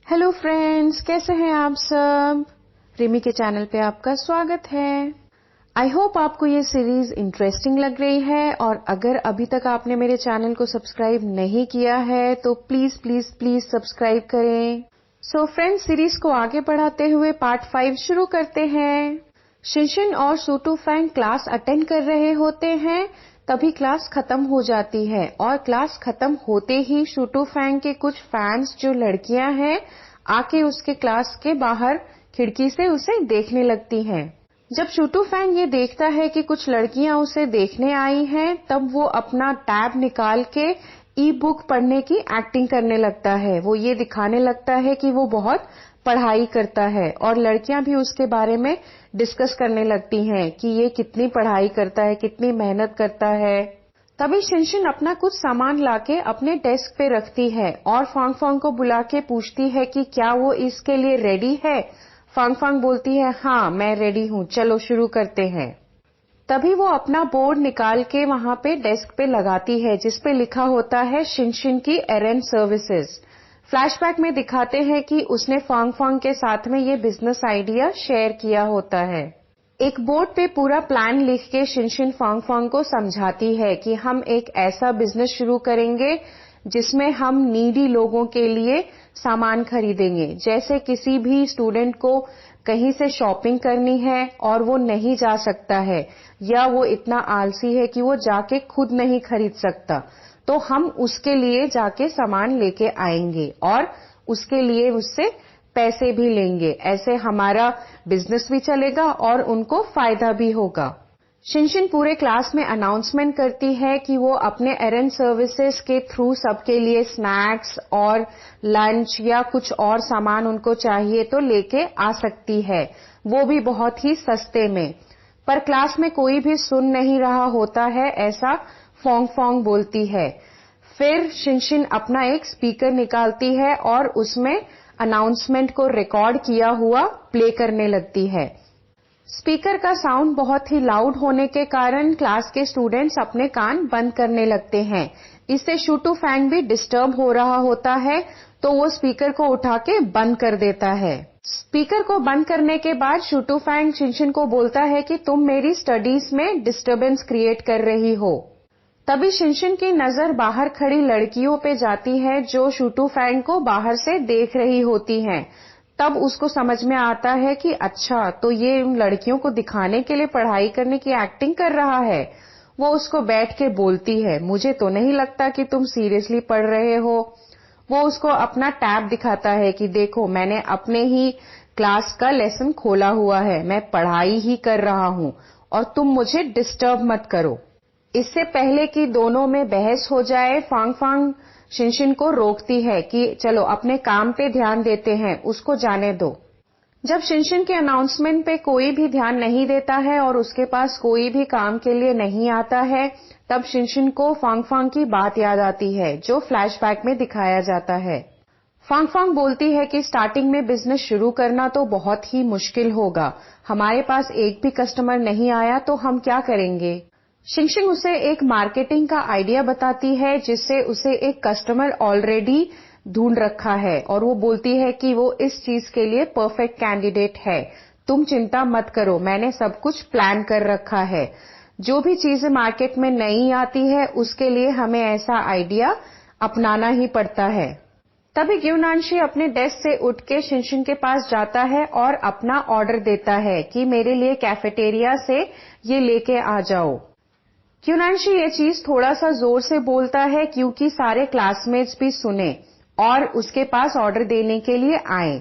Hello friends, कैसे हैं आप सब। रिमी के चैनल पे आपका स्वागत है। आई होप आपको ये सीरीज इंटरेस्टिंग लग रही है और अगर अभी तक आपने मेरे चैनल को सब्सक्राइब नहीं किया है तो प्लीज प्लीज प्लीज सब्सक्राइब करें। सो फ्रेंड्स, सीरीज को आगे बढ़ाते हुए पार्ट 5 शुरू करते हैं। शिनशिन और सूटूफैंग क्लास अटेंड कर रहे होते हैं, तभी क्लास खत्म हो जाती है और क्लास खत्म होते ही सूटूफैंग के कुछ फैंस जो लड़कियां हैं आके उसके क्लास के बाहर खिड़की से उसे देखने लगती हैं। जब सूटूफैंग ये देखता है कि कुछ लड़कियां उसे देखने आई हैं, तब वो अपना टैब निकाल के ई बुक पढ़ने की एक्टिंग करने लगता है। वो ये दिखाने लगता है कि वो बहुत पढ़ाई करता है और लड़कियां भी उसके बारे में डिस्कस करने लगती हैं कि ये कितनी पढ़ाई करता है, कितनी मेहनत करता है। तभी शिनशिन अपना कुछ सामान लाके अपने डेस्क पे रखती है और फांगफांग को बुला के पूछती है कि क्या वो इसके लिए रेडी है। फांगफांग बोलती है, हाँ मैं रेडी हूँ, चलो शुरू करते हैं। तभी वो अपना बोर्ड निकाल के वहां पे डेस्क पे लगाती है जिसपे लिखा होता है शिनशिन की एरेंड सर्विसेज। फ्लैशबैक में दिखाते हैं कि उसने फांगफांग के साथ में ये बिजनेस आइडिया शेयर किया होता है। एक बोर्ड पे पूरा प्लान लिख के शिनशिन फांगफांग को समझाती है कि हम एक ऐसा बिजनेस शुरू करेंगे जिसमें हम नीडी लोगों के लिए सामान खरीदेंगे। जैसे किसी भी स्टूडेंट को कहीं से शॉपिंग करनी है और वो नहीं जा सकता है या वो इतना आलसी है कि वो जाके खुद नहीं खरीद सकता, तो हम उसके लिए जाके सामान लेके आएंगे और उसके लिए उससे पैसे भी लेंगे। ऐसे हमारा बिजनेस भी चलेगा और उनको फायदा भी होगा। शिनशिन पूरे क्लास में अनाउंसमेंट करती है कि वो अपने एरेंड सर्विसेज के थ्रू सबके लिए स्नैक्स और लंच या कुछ और सामान उनको चाहिए तो लेके आ सकती है, वो भी बहुत ही सस्ते में। पर क्लास में कोई भी सुन नहीं रहा होता है, ऐसा फांगफांग बोलती है। फिर शिनशिन अपना एक स्पीकर निकालती है और उसमें अनाउंसमेंट को रिकॉर्ड किया हुआ प्ले करने लगती है। स्पीकर का साउंड बहुत ही लाउड होने के कारण क्लास के स्टूडेंट्स अपने कान बंद करने लगते हैं। इससे सूटूफैंग भी डिस्टर्ब हो रहा होता है, तो वो स्पीकर को उठा के बंद कर देता है। स्पीकर को बंद करने के बाद सूटूफैंग शिनशिन को बोलता है कि तुम मेरी स्टडीज में डिस्टर्बेंस क्रिएट कर रही हो। तभी शिनशिन की नजर बाहर खड़ी लड़कियों पे जाती है जो सूटूफैंग को बाहर से देख रही होती हैं। तब उसको समझ में आता है कि अच्छा, तो ये उन लड़कियों को दिखाने के लिए पढ़ाई करने की एक्टिंग कर रहा है। वो उसको बैठ के बोलती है, मुझे तो नहीं लगता कि तुम सीरियसली पढ़ रहे हो। वो उसको अपना टैब दिखाता है कि देखो, मैंने अपने ही क्लास का लेसन खोला हुआ है, मैं पढ़ाई ही कर रहा हूँ और तुम मुझे डिस्टर्ब मत करो। इससे पहले कि दोनों में बहस हो जाए, फांगफांग शिनशिन को रोकती है कि चलो अपने काम पे ध्यान देते हैं, उसको जाने दो। जब शिनशिन के अनाउंसमेंट पे कोई भी ध्यान नहीं देता है और उसके पास कोई भी काम के लिए नहीं आता है, तब शिनशिन को फांगफांग की बात याद आती है जो फ्लैशबैक में दिखाया जाता है। फांगफांग बोलती है कि स्टार्टिंग में बिजनेस शुरू करना तो बहुत ही मुश्किल होगा, हमारे पास एक भी कस्टमर नहीं आया तो हम क्या करेंगे। शिनशिन उसे एक मार्केटिंग का आइडिया बताती है जिससे उसे एक कस्टमर ऑलरेडी ढूंढ रखा है और वो बोलती है कि वो इस चीज के लिए परफेक्ट कैंडिडेट है। तुम चिंता मत करो, मैंने सब कुछ प्लान कर रखा है। जो भी चीजें मार्केट में नहीं आती है उसके लिए हमें ऐसा आइडिया अपनाना ही पड़ता है। तभी ग्यूनांशी अपने डेस्क से उठ के शिनशिन के पास जाता है और अपना ऑर्डर देता है कि मेरे लिए कैफेटेरिया से ये लेके आ जाओ। ग्यूनांशी ये चीज थोड़ा सा जोर से बोलता है क्योंकि सारे क्लासमेट्स भी सुने और उसके पास ऑर्डर देने के लिए आए।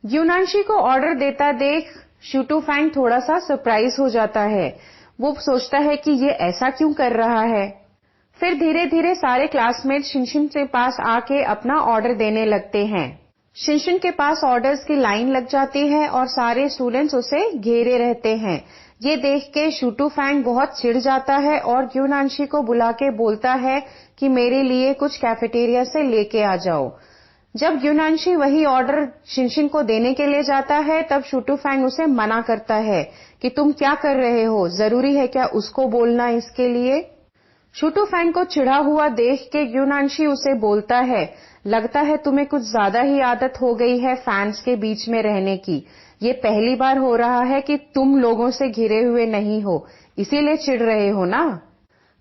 ग्यूनांशी को ऑर्डर देता देख सूटूफैंग थोड़ा सा सरप्राइज हो जाता है। वो सोचता है कि ये ऐसा क्यों कर रहा है। फिर धीरे धीरे सारे क्लासमेट्स शिनशिन के पास आके अपना ऑर्डर देने लगते हैं। शिनशिन के पास ऑर्डर्स की लाइन लग जाती है और सारे स्टूडेंट्स उसे घेरे रहते हैं। ये देख के सूटूफैंग बहुत चिढ़ जाता है और ग्यूनांशी को बुला के बोलता है कि मेरे लिए कुछ कैफेटेरिया से लेके आ जाओ। जब ग्यूनांशी वही ऑर्डर शिनशिन को देने के लिए जाता है, तब सूटूफैंग उसे मना करता है कि तुम क्या कर रहे हो, जरूरी है क्या उसको बोलना इसके लिए। सूटूफैंग को चिढ़ा हुआ देख के ग्यूनांशी उसे बोलता है, लगता है तुम्हें कुछ ज्यादा ही आदत हो गई है फैंस के बीच में रहने की। ये पहली बार हो रहा है कि तुम लोगों से घिरे हुए नहीं हो, इसीलिए चिढ़ रहे हो ना।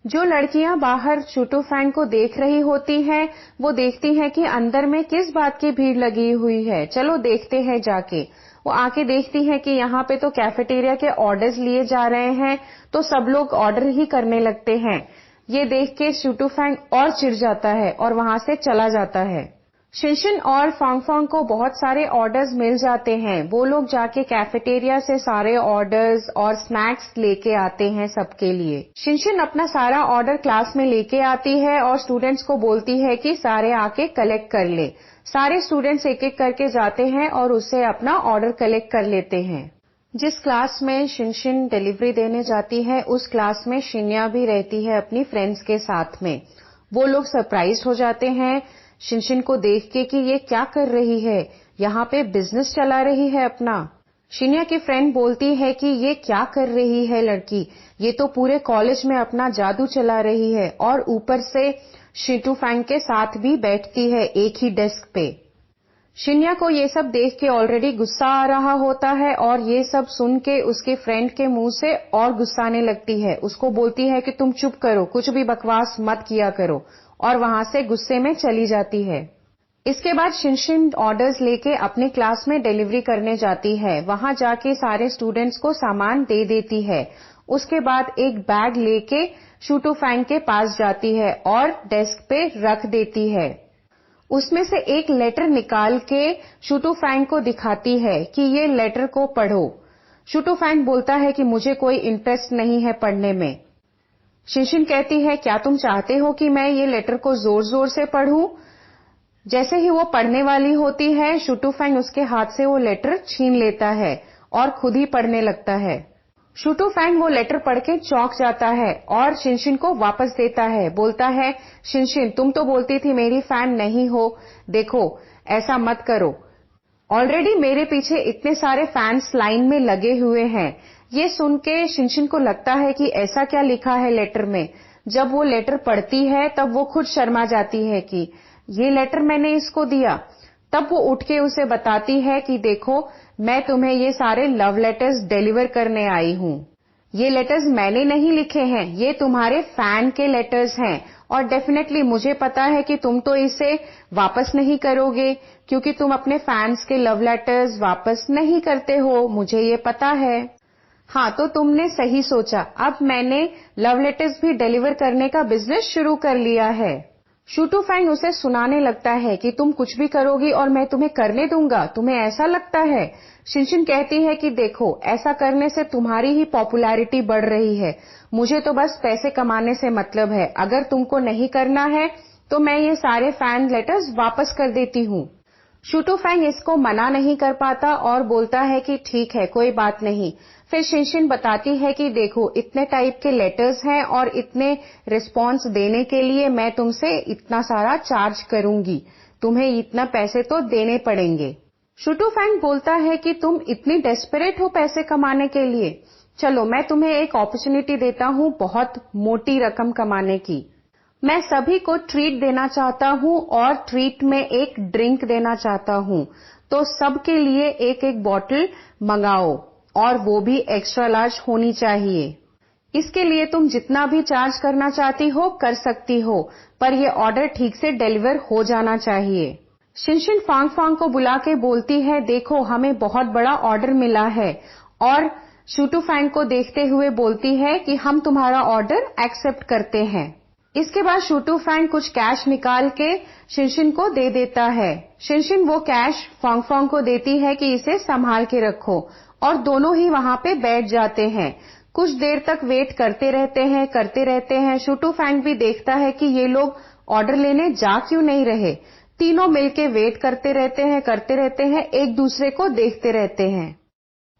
जो लड़कियां बाहर शूटू फैन को देख रही होती हैं, वो देखती हैं कि अंदर में किस बात की भीड़ लगी हुई है, चलो देखते हैं जाके। वो आके देखती हैं कि यहाँ पे तो कैफेटेरिया के ऑर्डर्स लिए जा रहे हैं, तो सब लोग ऑर्डर ही करने लगते हैं। ये देख के शूटू फैन और चिढ़ जाता है और वहां से चला जाता है। शिनशिन और फांगफांग को बहुत सारे ऑर्डर्स मिल जाते हैं। वो लोग जाके कैफेटेरिया से सारे ऑर्डर्स और स्नैक्स लेके आते हैं सबके लिए। शिनशिन अपना सारा ऑर्डर क्लास में लेके आती है और स्टूडेंट्स को बोलती है कि सारे आके कलेक्ट कर ले। सारे स्टूडेंट्स एक एक करके जाते हैं और उससे अपना ऑर्डर कलेक्ट कर लेते हैं। जिस क्लास में शिनशिन डिलीवरी देने जाती है, उस क्लास में शिन्या भी रहती है अपनी फ्रेंड्स के साथ में। वो लोग सरप्राइज हो जाते हैं शिनशिन को देख के कि ये क्या कर रही है, यहाँ पे बिजनेस चला रही है अपना। शिन्या की फ्रेंड बोलती है कि ये क्या कर रही है लड़की, ये तो पूरे कॉलेज में अपना जादू चला रही है और ऊपर से शूटू फैंग के साथ भी बैठती है एक ही डेस्क पे। शिन्या को ये सब देख के ऑलरेडी गुस्सा आ रहा होता है और ये सब सुन के उसके फ्रेंड के मुंह से और गुस्सा आने लगती है। उसको बोलती है कि तुम चुप करो, कुछ भी बकवास मत किया करो, और वहां से गुस्से में चली जाती है। इसके बाद शिनशिन ऑर्डर्स लेके अपने क्लास में डिलीवरी करने जाती है। वहां जाके सारे स्टूडेंट्स को सामान दे देती है। उसके बाद एक बैग लेके शूटू फैंग के पास जाती है और डेस्क पे रख देती है। उसमें से एक लेटर निकाल के शूटू फैंग को दिखाती है कि ये लेटर को पढ़ो। शूटू फैंग बोलता है कि मुझे कोई इंटरेस्ट नहीं है पढ़ने में। शिनशिन कहती है, क्या तुम चाहते हो कि मैं ये लेटर को जोर जोर से पढ़ूं? जैसे ही वो पढ़ने वाली होती है, शूटू फैंग उसके हाथ से वो लेटर छीन लेता है और खुद ही पढ़ने लगता है। शूटू फैंग वो लेटर पढ़ के चौंक जाता है और शिनशिन को वापस देता है। बोलता है, शिनशिन तुम तो बोलती थी मेरी फैन नहीं हो, देखो ऐसा मत करो, ऑलरेडी मेरे पीछे इतने सारे फैंस लाइन में लगे हुए हैं। ये सुन के शिनशिन को लगता है कि ऐसा क्या लिखा है लेटर में। जब वो लेटर पढ़ती है तब वो खुद शर्मा जाती है कि ये लेटर मैंने इसको दिया। तब वो उठ के उसे बताती है कि देखो, मैं तुम्हें ये सारे लव लेटर्स डिलीवर करने आई हूँ। ये लेटर्स मैंने नहीं लिखे हैं, ये तुम्हारे फैन के लेटर्स हैं और डेफिनेटली मुझे पता है कि तुम तो इसे वापस नहीं करोगे क्योंकि तुम अपने फैंस के लव लेटर्स वापस नहीं करते हो, मुझे ये पता है। हाँ, तो तुमने सही सोचा, अब मैंने लव लेटर्स भी डिलीवर करने का बिजनेस शुरू कर लिया है। शूटू फैंग उसे सुनाने लगता है कि तुम कुछ भी करोगी और मैं तुम्हें करने दूंगा, तुम्हें ऐसा लगता है? शिनशिन कहती है कि देखो, ऐसा करने से तुम्हारी ही पॉपुलैरिटी बढ़ रही है, मुझे तो बस पैसे कमाने से मतलब है। अगर तुमको नहीं करना है तो मैं ये सारे फैन लेटर्स वापस कर देती हूँ। शूटू फैंग इसको मना नहीं कर पाता और बोलता है कि ठीक है, कोई बात नहीं। फिर शिनशिन बताती है कि देखो, इतने टाइप के लेटर्स हैं और इतने रिस्पांस देने के लिए मैं तुमसे इतना सारा चार्ज करूंगी, तुम्हें इतना पैसे तो देने पड़ेंगे। शूटू फैंग बोलता है कि तुम इतनी डेस्परेट हो पैसे कमाने के लिए, चलो मैं तुम्हें एक अपॉर्चुनिटी देता हूँ बहुत मोटी रकम कमाने की। मैं सभी को ट्रीट देना चाहता हूँ और ट्रीट में एक ड्रिंक देना चाहता हूँ, तो सबके लिए एक एक बॉटल मंगाओ और वो भी एक्स्ट्रा लार्ज होनी चाहिए। इसके लिए तुम जितना भी चार्ज करना चाहती हो कर सकती हो, पर ये ऑर्डर ठीक से डिलीवर हो जाना चाहिए। शिनशिन फांगफांग को बुला के बोलती है, देखो हमें बहुत बड़ा ऑर्डर मिला है, और शूटू फैंग को देखते हुए बोलती है कि हम तुम्हारा ऑर्डर एक्सेप्ट करते हैं। इसके बाद शूटू फैंग कुछ कैश निकाल के शिनशिन को दे देता है। शिनशिन वो कैश फांगफांग को देती है कि इसे संभाल के रखो, और दोनों ही वहां पे बैठ जाते हैं। कुछ देर तक वेट करते रहते हैं। शूटू फैंग भी देखता है कि ये लोग ऑर्डर लेने जा क्यों नहीं रहे। तीनों मिलके वेट करते रहते हैं, एक दूसरे को देखते रहते हैं।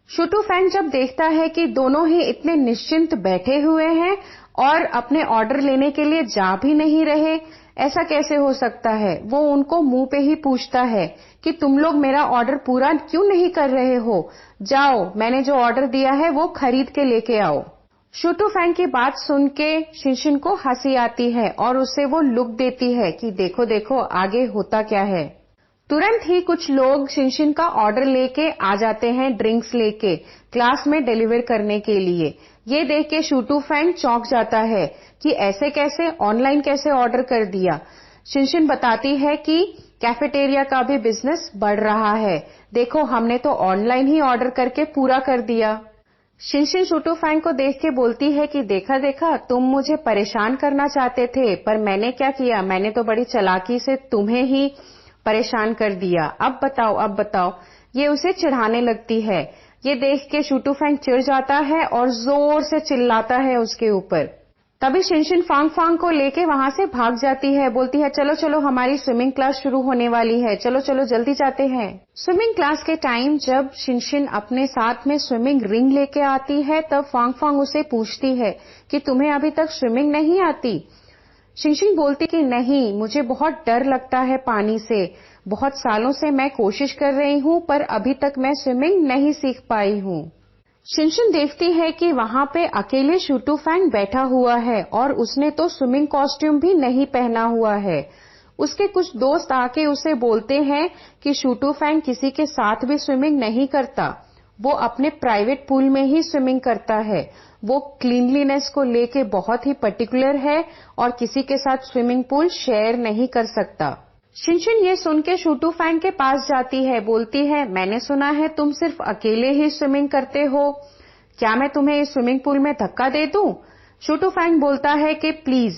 शूटू फैंग जब देखता है कि दोनों ही इतने निश्चिंत बैठे हुए हैं और अपने ऑर्डर लेने के लिए जा भी नहीं रहे, ऐसा कैसे हो सकता है? वो उनको मुंह पे ही पूछता है कि तुम लोग मेरा ऑर्डर पूरा क्यों नहीं कर रहे हो? जाओ, मैंने जो ऑर्डर दिया है वो खरीद के लेके आओ। शूटू फैंग की बात सुन के शिनशिन को हंसी आती है और उसे वो लुक देती है कि देखो देखो आगे होता क्या है। तुरंत ही कुछ लोग शिनशिन का ऑर्डर लेके आ जाते हैं ड्रिंक्स लेके क्लास में डिलीवर करने के लिए। ये देख के शूटू फैंग चौंक जाता है कि ऐसे कैसे, ऑनलाइन कैसे ऑर्डर कर दिया। शिनशिन बताती है कि कैफेटेरिया का भी बिजनेस बढ़ रहा है, देखो हमने तो ऑनलाइन ही ऑर्डर करके पूरा कर दिया। शिनशिन शूटू फैंग को देख के बोलती है कि देखा देखा, तुम मुझे परेशान करना चाहते थे पर मैंने क्या किया, मैंने तो बड़ी चालाकी से तुम्हें ही परेशान कर दिया। अब बताओ। ये उसे चिढ़ाने लगती है। ये देख के शूटू फैंग चिढ़ जाता है और जोर से चिल्लाता है उसके ऊपर। तभी शिनशिन फांग फांग को लेके वहां से भाग जाती है, बोलती है चलो चलो हमारी स्विमिंग क्लास शुरू होने वाली है, चलो चलो जल्दी जाते हैं। स्विमिंग क्लास के टाइम जब शिनशिन अपने साथ में स्विमिंग रिंग लेके आती है तब फांग फांग उसे पूछती है कि तुम्हें अभी तक स्विमिंग नहीं आती। शिनशिन बोलती कि नहीं, मुझे बहुत डर लगता है पानी से, बहुत सालों से मैं कोशिश कर रही हूँ पर अभी तक मैं स्विमिंग नहीं सीख पाई हूँ। शिनशिन देखती है कि वहां पे अकेले शूटू फैंग बैठा हुआ है और उसने तो स्विमिंग कॉस्ट्यूम भी नहीं पहना हुआ है। उसके कुछ दोस्त आके उसे बोलते हैं कि शूटू फैंग किसी के साथ भी स्विमिंग नहीं करता, वो अपने प्राइवेट पूल में ही स्विमिंग करता है। वो क्लीनलीनेस को लेके बहुत ही पर्टिकुलर है और किसी के साथ स्विमिंग पूल शेयर नहीं कर सकता। शिनशिन ये सुन के शूटू फैंग के पास जाती है, बोलती है मैंने सुना है तुम सिर्फ अकेले ही स्विमिंग करते हो, क्या मैं तुम्हें इस स्विमिंग पूल में धक्का दे दूं? शूटू फैंग बोलता है कि प्लीज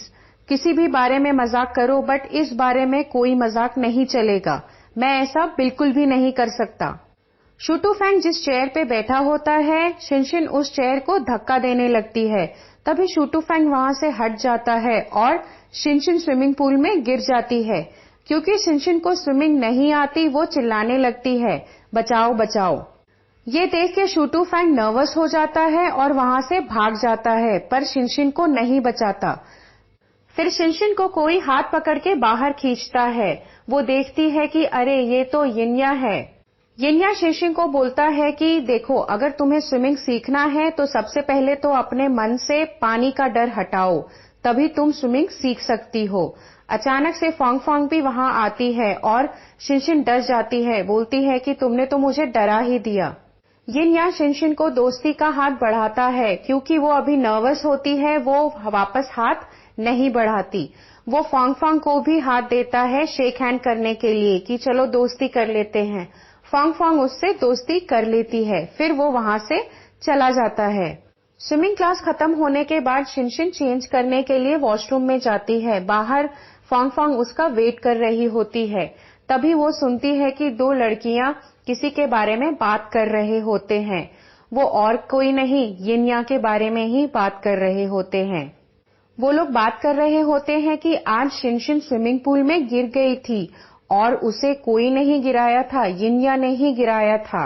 किसी भी बारे में मजाक करो बट इस बारे में कोई मजाक नहीं चलेगा, मैं ऐसा बिल्कुल भी नहीं कर सकता। शूटू फैंग जिस चेयर पे बैठा होता है शिनशिन उस चेयर को धक्का देने लगती है। तभी शूटू फैंग वहां से हट जाता है और शिनशिन स्विमिंग पूल में गिर जाती है। क्योंकि शिनशिन को स्विमिंग नहीं आती वो चिल्लाने लगती है बचाओ बचाओ। ये देख के शूटू फैंग नर्वस हो जाता है और वहां से भाग जाता है पर शिनशिन को नहीं बचाता। फिर शिनशिन को कोई हाथ पकड़ के बाहर खींचता है। वो देखती है कि अरे ये तो यिन्या है। यिन्या शिनशिन को बोलता है कि देखो अगर तुम्हें स्विमिंग सीखना है तो सबसे पहले तो अपने मन से पानी का डर हटाओ, तभी तुम स्विमिंग सीख सकती हो। अचानक से फांग फांग भी वहां आती है और शिनशिन डर जाती है, बोलती है कि तुमने तो मुझे डरा ही दिया। यिन्या शिनशिन को दोस्ती का हाथ बढ़ाता है, क्योंकि वो अभी नर्वस होती है वो वापस हाथ नहीं बढ़ाती। वो फांग फांग को भी हाथ देता है शेक हैंड करने के लिए कि चलो दोस्ती कर लेते हैं। फांग फांग उससे दोस्ती कर लेती है, फिर वो वहां से चला जाता है। स्विमिंग क्लास खत्म होने के बाद शिनशिन चेंज करने के लिए वॉशरूम में जाती है। बाहर फांग फांग उसका वेट कर रही होती है। तभी वो सुनती है कि दो लड़कियां किसी के बारे में बात कर रहे होते हैं। वो और कोई नहीं, यिन्या के बारे में ही बात कर रहे होते हैं। वो लोग बात कर रहे होते हैं कि आज शिनशिन स्विमिंग पूल में गिर गई थी और उसे कोई नहीं गिराया था, यिन्या ने ही गिराया था।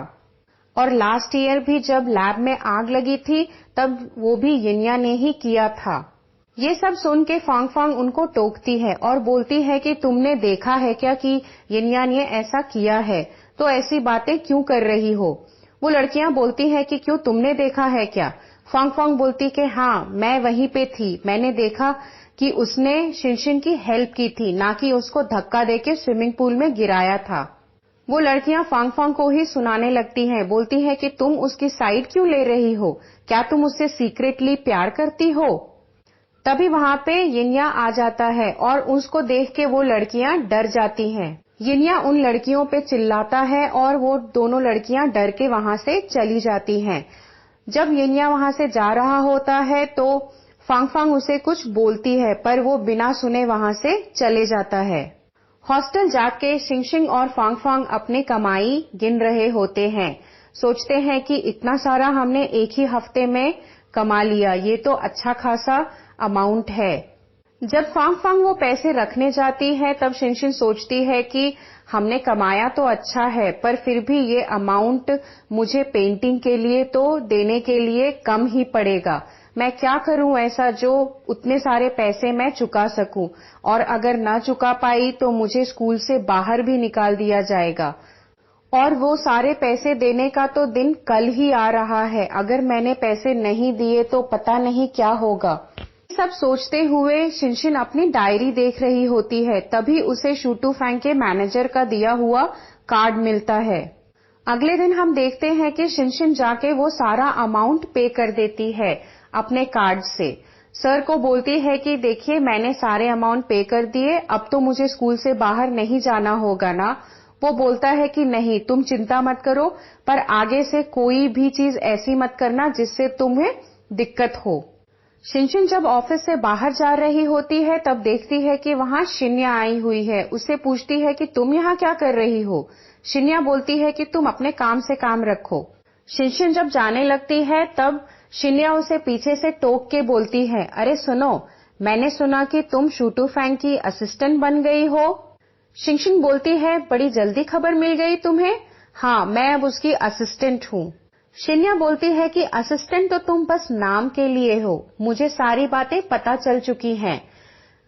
और लास्ट ईयर भी जब लैब में आग लगी थी तब वो भी यिन्या ने ही किया था। ये सब सुन के फांग फांग उनको टोकती है और बोलती है कि तुमने देखा है क्या कि यिन्या ने ऐसा किया है, तो ऐसी बातें क्यों कर रही हो। वो लड़कियां बोलती है कि क्यों तुमने देखा है क्या। फांग फांग बोलती कि हाँ मैं वहीं पे थी, मैंने देखा कि उसने शिनशिन की हेल्प की थी, ना कि उसको धक्का देके स्विमिंग पूल में गिराया था। वो लड़कियां फांग फांग को ही सुनाने लगती हैं, बोलती है कि तुम उसकी साइड क्यों ले रही हो, क्या तुम उससे सीक्रेटली प्यार करती हो। तभी वहां पे यिन्या आ जाता है और उसको देख के वो लड़कियां डर जाती हैं। यिन्या उन लड़कियों पे चिल्लाता है और वो दोनों लड़कियां डर के वहां से चली जाती हैं। जब यिन्या वहां से जा रहा होता है तो फांग फांग उसे कुछ बोलती है पर वो बिना सुने वहां से चले जाता है। हॉस्टल जाके शिनशिन और फांग फांग अपने कमाई गिन रहे होते हैं। सोचते हैं कि इतना सारा हमने एक ही हफ्ते में कमा लिया, ये तो अच्छा खासा अमाउंट है। जब फांग फांग वो पैसे रखने जाती है तब शिनशिन सोचती है कि हमने कमाया तो अच्छा है पर फिर भी ये अमाउंट मुझे पेंटिंग के लिए तो देने के लिए कम ही पड़ेगा। मैं क्या करूं ऐसा जो उतने सारे पैसे मैं चुका सकूं, और अगर ना चुका पाई तो मुझे स्कूल से बाहर भी निकाल दिया जाएगा। और वो सारे पैसे देने का तो दिन कल ही आ रहा है। अगर मैंने पैसे नहीं दिए तो पता नहीं क्या होगा। सब सोचते हुए शिनशिन अपनी डायरी देख रही होती है। तभी उसे शूटू फैंग के मैनेजर का दिया हुआ कार्ड मिलता है। अगले दिन हम देखते हैं कि शिनशिन जाके वो सारा अमाउंट पे कर देती है अपने कार्ड से। सर को बोलती है कि देखिए मैंने सारे अमाउंट पे कर दिए, अब तो मुझे स्कूल से बाहर नहीं जाना होगा ना। वो बोलता है कि नहीं, तुम चिंता मत करो, पर आगे से कोई भी चीज ऐसी मत करना जिससे तुम्हें दिक्कत हो। शिनशिन जब ऑफिस से बाहर जा रही होती है तब देखती है कि वहां शिन्या आई हुई है। उससे पूछती है कि तुम यहाँ क्या कर रही हो। शिन्या बोलती है कि तुम अपने काम से काम रखो। शिनशिन जब जाने लगती है तब शिन्या उसे पीछे से टोक के बोलती है, अरे सुनो, मैंने सुना कि तुम शूटू फैंग की असिस्टेंट बन गई हो। शिनशिन बोलती है, बड़ी जल्दी खबर मिल गई तुम्हें। हाँ, मैं अब उसकी असिस्टेंट हूँ। शिन्या बोलती है कि असिस्टेंट तो तुम बस नाम के लिए हो, मुझे सारी बातें पता चल चुकी हैं।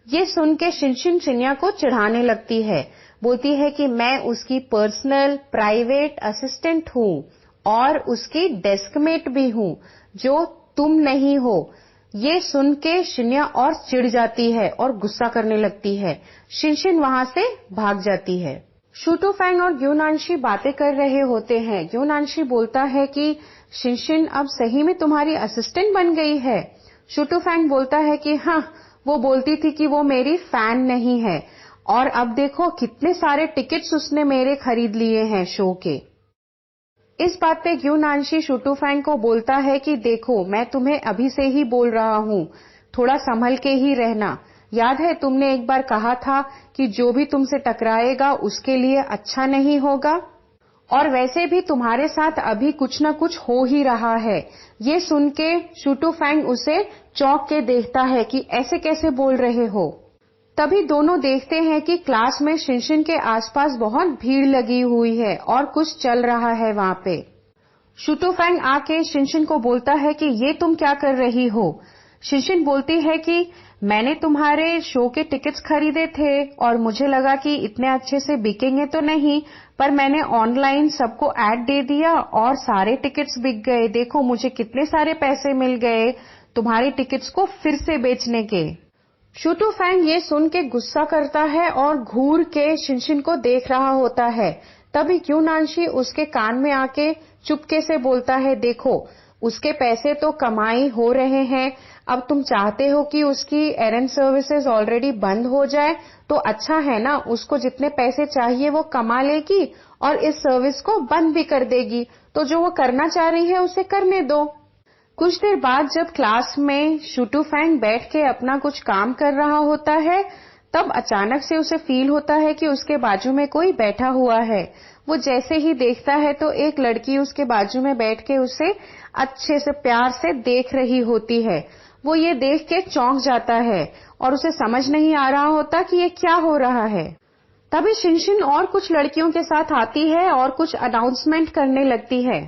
ये सुन के शिनशिन शिन्या को चिढ़ाने लगती है। बोलती है कि मैं उसकी पर्सनल प्राइवेट असिस्टेंट हूँ और उसकी डेस्कमेट भी हूँ, जो तुम नहीं हो। ये सुन के शिन्या और चिढ़ जाती है और गुस्सा करने लगती है। शिनशिन वहां से भाग जाती है। शूटू फैंग और ग्यूनांशी बातें कर रहे होते हैं। ग्यूनांशी बोलता है कि शिनशिन अब सही में तुम्हारी असिस्टेंट बन गई है। शूटू फैंग बोलता है कि हाँ, वो बोलती थी कि वो मेरी फैन नहीं है, और अब देखो कितने सारे टिकट्स उसने मेरे खरीद लिए हैं शो के। इस बात पे ग्यूनांशी शूटू फैंग को बोलता है कि देखो, मैं तुम्हें अभी से ही बोल रहा हूँ, थोड़ा संभल के ही रहना। याद है तुमने एक बार कहा था कि जो भी तुमसे टकराएगा उसके लिए अच्छा नहीं होगा, और वैसे भी तुम्हारे साथ अभी कुछ न कुछ हो ही रहा है। ये सुन के शूटू फैंग उसे चौंक के देखता है कि ऐसे कैसे बोल रहे हो। तभी दोनों देखते हैं कि क्लास में शिनशिन के आसपास बहुत भीड़ लगी हुई है और कुछ चल रहा है वहां पे। शूटू फैंग आके शिनशिन को बोलता है कि ये तुम क्या कर रही हो। शिनशिन बोलती है कि मैंने तुम्हारे शो के टिकट्स खरीदे थे और मुझे लगा कि इतने अच्छे से बिकेंगे तो नहीं, पर मैंने ऑनलाइन सबको ऐड दे दिया और सारे टिकट्स बिक गए। देखो मुझे कितने सारे पैसे मिल गए तुम्हारी टिकट्स को फिर से बेचने के। शूटू फैंग ये सुन के गुस्सा करता है और घूर के शिनशिन को देख रहा होता है। तभी ग्यूनांशी उसके कान में आके चुपके से बोलता है, देखो उसके पैसे तो कमाई हो रहे हैं, अब तुम चाहते हो कि उसकी एरंड सर्विसेज ऑलरेडी बंद हो जाए, तो अच्छा है ना, उसको जितने पैसे चाहिए वो कमा लेगी और इस सर्विस को बंद भी कर देगी, तो जो वो करना चाह रही है उसे करने दो। कुछ देर बाद जब क्लास में शूटू फैंग बैठ के अपना कुछ काम कर रहा होता है, तब अचानक से उसे फील होता है कि उसके बाजू में कोई बैठा हुआ है। वो जैसे ही देखता है तो एक लड़की उसके बाजू में बैठ के उसे अच्छे से प्यार से देख रही होती है। वो ये देख के चौंक जाता है और उसे समझ नहीं आ रहा होता कि ये क्या हो रहा है। तभी शिनशिन और कुछ लड़कियों के साथ आती है और कुछ अनाउंसमेंट करने लगती है।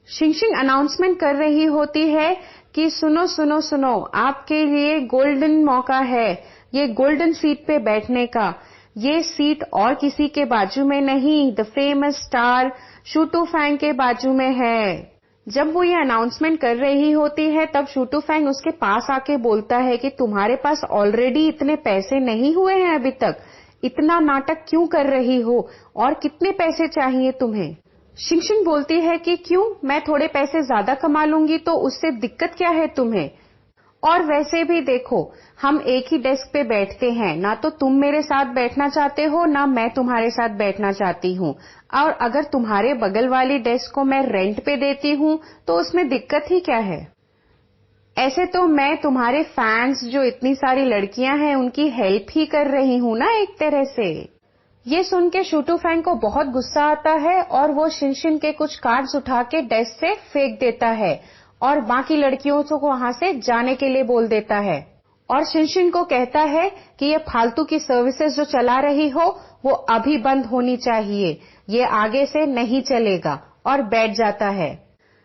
शिनशिन अनाउंसमेंट कर रही होती है कि सुनो सुनो सुनो, आपके लिए गोल्डन मौका है, ये गोल्डन सीट पे बैठने का। ये सीट और किसी के बाजू में नहीं, द फेमस स्टार शूटू फैंग के बाजू में है। जब वो ये अनाउंसमेंट कर रही होती है तब शूटू फैंग उसके पास आके बोलता है कि तुम्हारे पास ऑलरेडी इतने पैसे नहीं हुए हैं अभी तक, इतना नाटक क्यों कर रही हो और कितने पैसे चाहिए तुम्हें। शिनशिन बोलती है कि क्यों, मैं थोड़े पैसे ज्यादा कमा लूंगी तो उससे दिक्कत क्या है तुम्हें, और वैसे भी देखो हम एक ही डेस्क पे बैठते हैं, ना तो तुम मेरे साथ बैठना चाहते हो ना मैं तुम्हारे साथ बैठना चाहती हूँ, और अगर तुम्हारे बगल वाली डेस्क को मैं रेंट पे देती हूँ तो उसमें दिक्कत ही क्या है। ऐसे तो मैं तुम्हारे फैंस जो इतनी सारी लड़कियां हैं उनकी हेल्प ही कर रही हूँ ना एक तरह से। ये सुन के शूटू फैंग को बहुत गुस्सा आता है और वो शिनशिन के कुछ कार्ड्स उठा के डेस्क से फेंक देता है और बाकी लड़कियों को वहां से जाने के लिए बोल देता है, और शिनशिन को कहता है कि ये फालतू की सर्विसेज जो चला रही हो वो अभी बंद होनी चाहिए, ये आगे से नहीं चलेगा, और बैठ जाता है।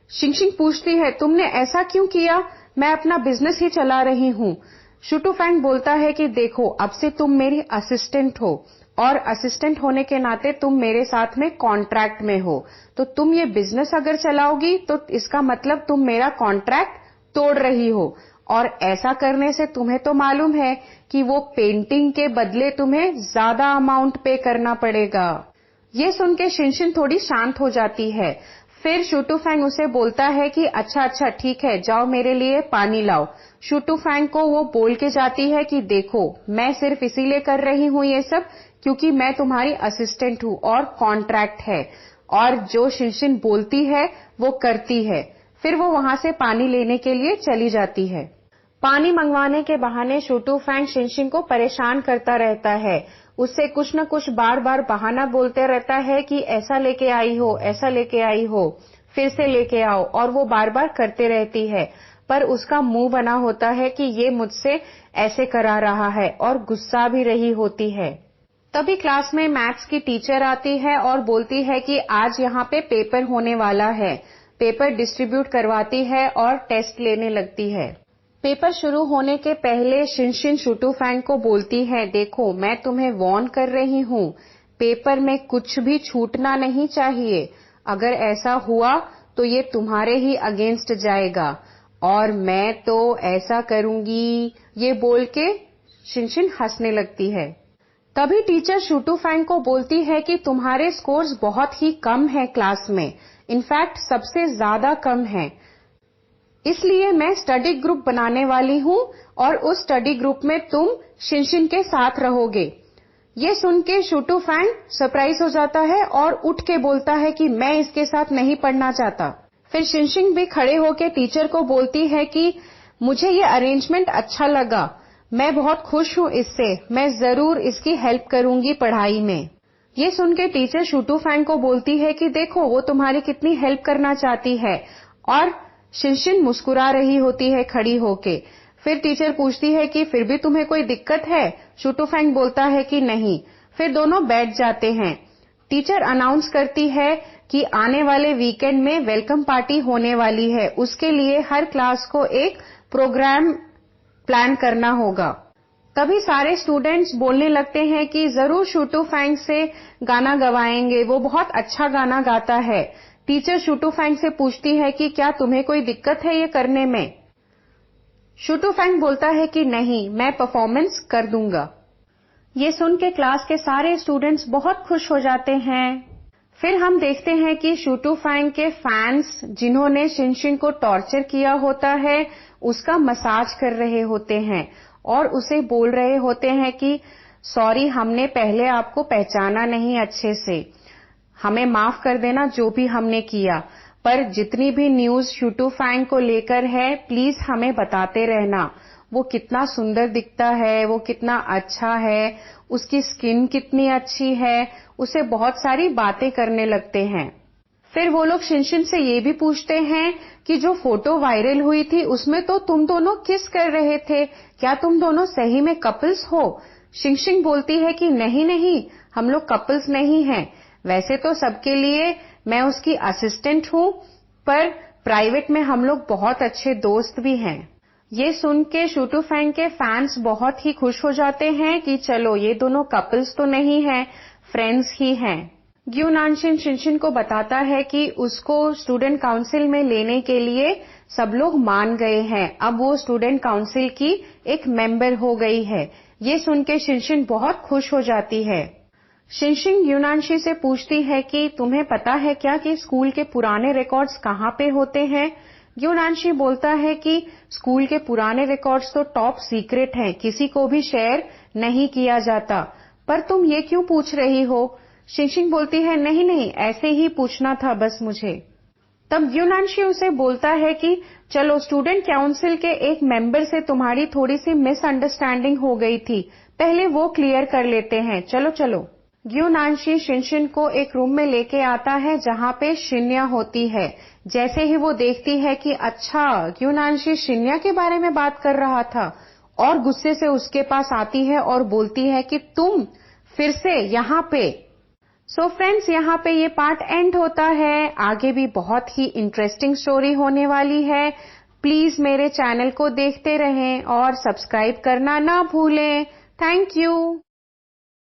शिनशिन पूछती है, तुमने ऐसा क्यों किया, मैं अपना बिजनेस ही चला रही हूँ। शूटू फैंग बोलता है कि देखो अब से तुम मेरी असिस्टेंट हो, और असिस्टेंट होने के नाते तुम मेरे साथ में कॉन्ट्रैक्ट में हो, तो तुम ये बिजनेस अगर चलाओगी तो इसका मतलब तुम मेरा कॉन्ट्रैक्ट तोड़ रही हो, और ऐसा करने से तुम्हें तो मालूम है कि वो पेंटिंग के बदले तुम्हें ज्यादा अमाउंट पे करना पड़ेगा। ये सुन के शिनशिन थोड़ी शांत हो जाती है। फिर शूटूफैंग उसे बोलता है कि अच्छा अच्छा ठीक है, जाओ मेरे लिए पानी लाओ। शूटूफैंग को वो बोल के जाती है कि देखो, मैं सिर्फ इसीलिए कर रही हूँ ये सब क्योंकि मैं तुम्हारी असिस्टेंट हूँ और कॉन्ट्रैक्ट है, और जो शिनशिन बोलती है वो करती है। फिर वो वहां से पानी लेने के लिए चली जाती है। पानी मंगवाने के बहाने शूटूफैंग शिनशिन को परेशान करता रहता है, उससे कुछ न कुछ बार बार बहाना बोलते रहता है कि ऐसा लेके आई हो, ऐसा लेके आई हो, फिर से लेके आओ, और वो बार बार करते रहती है, पर उसका मुंह बना होता है कि ये मुझसे ऐसे करा रहा है, और गुस्सा भी रही होती है। तभी क्लास में मैथ्स की टीचर आती है और बोलती है कि आज यहाँ पे पेपर होने वाला है। पेपर डिस्ट्रीब्यूट करवाती है और टेस्ट लेने लगती है। पेपर शुरू होने के पहले शिनशिन शूटूफैंग को बोलती है, देखो मैं तुम्हें वार्न कर रही हूँ, पेपर में कुछ भी छूटना नहीं चाहिए, अगर ऐसा हुआ तो ये तुम्हारे ही अगेंस्ट जाएगा, और मैं तो ऐसा करूंगी। ये बोल के शिनशिन हंसने लगती है। तभी टीचर शूटूफैंग को बोलती है कि तुम्हारे स्कोर्स बहुत ही कम हैं क्लास में, इनफैक्ट सबसे ज्यादा कम हैं, इसलिए मैं स्टडी ग्रुप बनाने वाली हूँ और उस स्टडी ग्रुप में तुम शिनशिन के साथ रहोगे। ये सुन के शूटूफैंग सरप्राइज हो जाता है और उठ के बोलता है कि मैं इसके साथ नहीं पढ़ना चाहता। फिर शिनशिन भी खड़े होके टीचर को बोलती है कि मुझे ये अरेंजमेंट अच्छा लगा, मैं बहुत खुश हूँ इससे, मैं जरूर इसकी हेल्प करूंगी पढ़ाई में। ये सुन के टीचर शूटूफैंग को बोलती है कि देखो वो तुम्हारी कितनी हेल्प करना चाहती है, और शिनशिन मुस्कुरा रही होती है खड़ी होके। फिर टीचर पूछती है कि फिर भी तुम्हें कोई दिक्कत है? शूटूफैंग बोलता है कि नहीं। फिर दोनों बैठ जाते हैं। टीचर अनाउंस करती है कि आने वाले वीकेंड में वेलकम पार्टी होने वाली है, उसके लिए हर क्लास को एक प्रोग्राम प्लान करना होगा। तभी सारे स्टूडेंट्स बोलने लगते हैं कि जरूर शूटूफैंग से गाना गवाएंगे, वो बहुत अच्छा गाना गाता है। टीचर शूटूफैंग से पूछती है कि क्या तुम्हें कोई दिक्कत है ये करने में? शूटूफैंग बोलता है कि नहीं, मैं परफॉर्मेंस कर दूंगा। ये सुन के क्लास के सारे स्टूडेंट्स बहुत खुश हो जाते हैं। फिर हम देखते हैं कि शूटूफैंग के फैंस जिन्होंने शिनशिन को टॉर्चर किया होता है, उसका मसाज कर रहे होते हैं और उसे बोल रहे होते हैं कि सॉरी, हमने पहले आपको पहचाना नहीं अच्छे से, हमें माफ कर देना जो भी हमने किया, पर जितनी भी न्यूज शूटूफैंग को लेकर है प्लीज हमें बताते रहना। वो कितना सुंदर दिखता है, वो कितना अच्छा है, उसकी स्किन कितनी अच्छी है, उसे बहुत सारी बातें करने लगते हैं। फिर वो लोग शिनशिन से ये भी पूछते हैं कि जो फोटो वायरल हुई थी उसमें तो तुम दोनों किस कर रहे थे, क्या तुम दोनों सही में कपल्स हो? शिनशिन बोलती है कि नहीं नहीं, हम लोग कपल्स नहीं हैं, वैसे तो सबके लिए मैं उसकी असिस्टेंट हूँ, पर प्राइवेट में हम लोग बहुत अच्छे दोस्त भी हैं। ये सुन के शूटूफैंग के फैंस बहुत ही खुश हो जाते हैं कि चलो ये दोनों कपल्स तो नहीं हैं, फ्रेंड्स ही हैं। ग्यू नानशिन शिनशिन को बताता है कि उसको स्टूडेंट काउंसिल में लेने के लिए सब लोग मान गए हैं, अब वो स्टूडेंट काउंसिल की एक मेंबर हो गई है। ये सुन के शिनशिन बहुत खुश हो जाती है। शिनशिन ग्यूनानशी से पूछती है कि तुम्हें पता है क्या कि स्कूल के पुराने रिकॉर्ड्स कहाँ पे होते हैं? ग्यूनानशी बोलता है कि स्कूल के पुराने रिकॉर्ड्स तो टॉप सीक्रेट हैं, किसी को भी शेयर नहीं किया जाता, पर तुम ये क्यों पूछ रही हो? शिनशिन बोलती है नहीं नहीं, ऐसे ही पूछना था बस मुझे। तब ग्यूनानशी उसे बोलता है कि चलो स्टूडेंट काउंसिल के एक मेंबर से तुम्हारी थोड़ी सी मिसअंडरस्टैंडिंग हो गई थी, पहले वो क्लियर कर लेते हैं, चलो चलो। ग्यूनानशी शिनशिन को एक रूम में लेके आता है जहाँ पे शिन्या होती है। जैसे ही वो देखती है कि अच्छा, ग्यूनानशी शिन्या के बारे में बात कर रहा था, और गुस्से से उसके पास आती है और बोलती है कि तुम फिर से यहाँ पे। सो फ्रेंड्स, यहाँ पे ये पार्ट एंड होता है। आगे भी बहुत ही इंटरेस्टिंग स्टोरी होने वाली है। प्लीज मेरे चैनल को देखते रहें और सब्सक्राइब करना ना भूलें। Thank you.